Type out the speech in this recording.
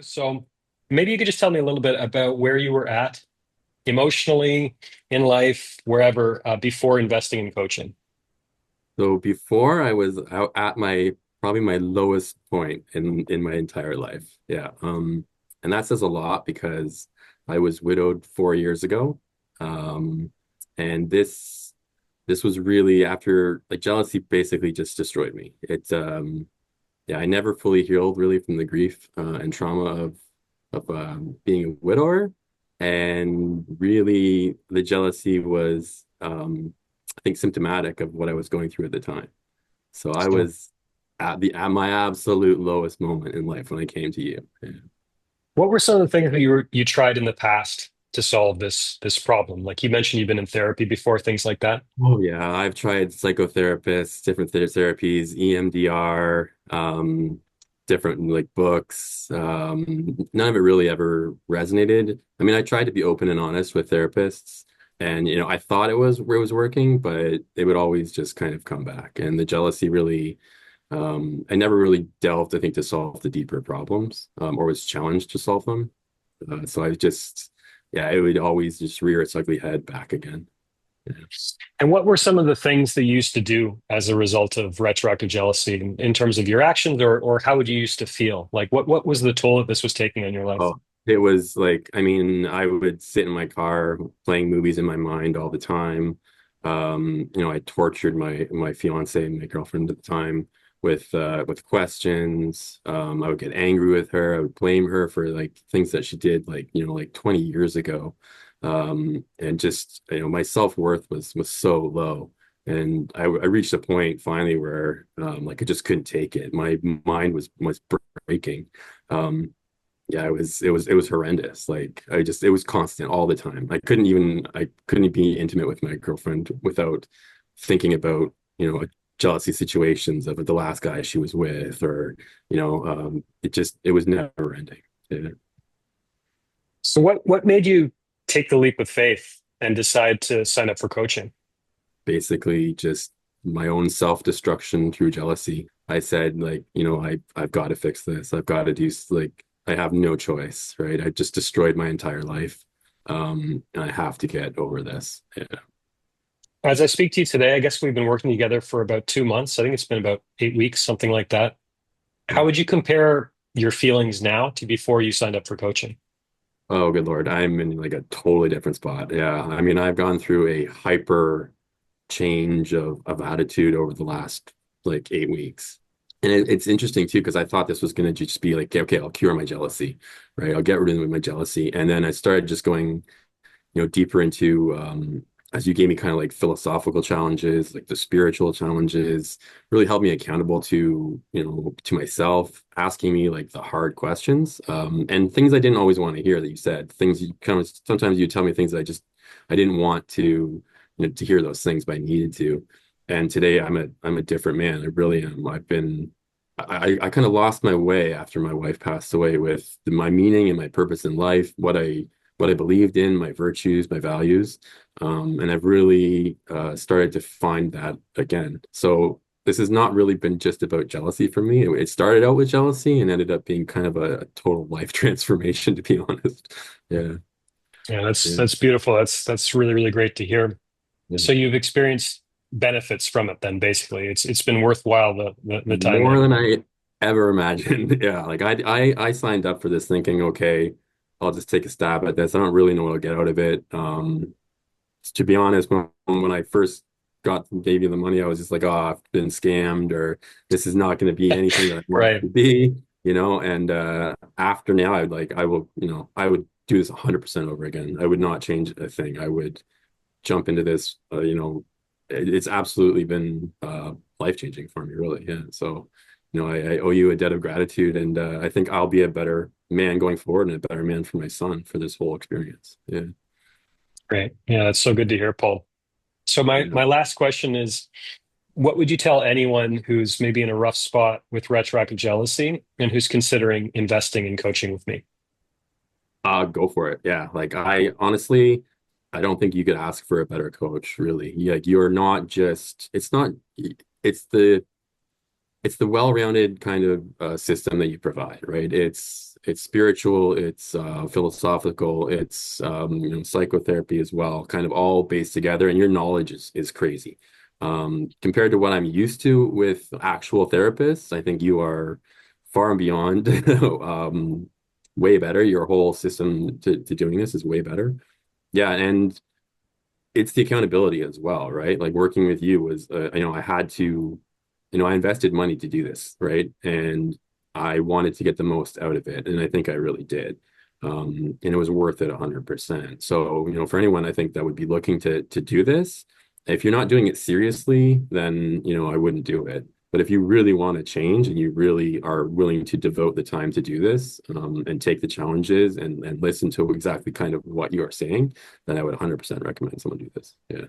So maybe you could just tell me a little bit about where you were at emotionally in life, wherever, before investing in coaching. So before I was out at my probably my lowest point in my entire life. Yeah. And that says a lot because I was widowed 4 years ago. Um, and this was really after like jealousy basically just destroyed me. Yeah, I never fully healed really from the grief and trauma of being a widower. And really the jealousy was I think symptomatic of what I was going through at the time. So I So was at my absolute lowest moment in life when I came to you. Yeah. what were some of the things that you tried in the past to solve this problem? Like you mentioned, you've been in therapy before, things like that. Oh yeah, I've tried psychotherapists, different therapies, EMDR, different like books. None of it really ever resonated. I mean, I tried to be open and honest with therapists, and I thought it was working, but it would always just kind of come back. And the jealousy really, I never really delved, I think, to solve the deeper problems, or was challenged to solve them. So I just, yeah, it would always just rear its ugly head back again. Yeah. And what were some of the things that you used to do as a result of retroactive jealousy in terms of your actions, or how would you used to feel? Like what was the toll that this was taking on your life? Oh, it was like, I mean, I would sit in my car playing movies in my mind all the time. I tortured my fiance, my girlfriend at the time, with questions. I would get angry with her. I would blame her for like things that she did like, like 20 years ago. And just, my self-worth was so low. And I reached a point finally where like I just couldn't take it. My mind was breaking. Um, yeah, it was horrendous. Like it was constant all the time. I couldn't be intimate with my girlfriend without thinking about, jealousy situations of the last guy she was with, or, it was never ending. Yeah. So what made you take the leap of faith and decide to sign up for coaching? Basically just my own self-destruction through jealousy. I said like, I've got to fix this. I've got to do like I have no choice, right? I just destroyed my entire life. And I have to get over this. Yeah. As I speak to you today, I guess we've been working together for about 2 months. I think it's been about 8 weeks, something like that. How would you compare your feelings now to before you signed up for coaching? Oh, good Lord. I'm in like a totally different spot. Yeah. I mean, I've gone through a hyper change of attitude over the last like 8 weeks. And it's interesting too, because I thought this was going to just be like, okay, okay, I'll cure my jealousy, right? I'll get rid of my jealousy. And then I started just going, deeper into, as you gave me kind of like philosophical challenges, like the spiritual challenges, really helped me accountable to myself, asking me like the hard questions, and things I didn't always want to hear that you said, things you kind of, sometimes you tell me things that I didn't want to hear those things, but I needed to. And today I'm a different man. I really am. I kind of lost my way after my wife passed away with my meaning and my purpose in life, what I believed in, my virtues, my values. And I've really started to find that again. So this has not really been just about jealousy for me. It started out with jealousy and ended up being kind of a total life transformation, to be honest. Yeah, Yeah, that's yeah, that's beautiful. That's really, really great to hear. yeah. So you've experienced benefits from it then basically. It's been worthwhile the time that More than I ever imagined. Yeah, like I signed up for this thinking, okay, I'll just take a stab at this. I don't really know what I'll get out of it. To be honest, when I first gave you the money, I was just like, oh, I've been scammed, or this is not going to be anything that I want it right. to be. And after now, I would do this 100% over again. I would not change a thing. I would jump into this. It's absolutely been life changing for me, really. Yeah. So, I owe you a debt of gratitude, and I think I'll be a better man going forward and a better man for my son for this whole experience. Yeah. Great. Yeah, that's so good to hear, Paul. So my Yeah. my last question is, what would you tell anyone who's maybe in a rough spot with retroactive jealousy and who's considering investing in coaching with me? Go for it. Yeah. Like I honestly, I don't think you could ask for a better coach, really. Like you're not just, it's not, it's the it's the well-rounded kind of system that you provide, right? It's spiritual, it's philosophical, it's psychotherapy as well, kind of all based together, and your knowledge is crazy. Compared to what I'm used to with actual therapists, I think you are far and beyond way better. Your whole system to doing this is way better. Yeah, and it's the accountability as well, right? Like working with you was, I had to, I invested money to do this, right? And I wanted to get the most out of it, and I think I really did. And it was worth it 100%. So, for anyone I think that would be looking to do this, if you're not doing it seriously, then, I wouldn't do it. But if you really want to change and you really are willing to devote the time to do this, and take the challenges and listen to exactly kind of what you are saying, then I would 100% recommend someone do this. Yeah.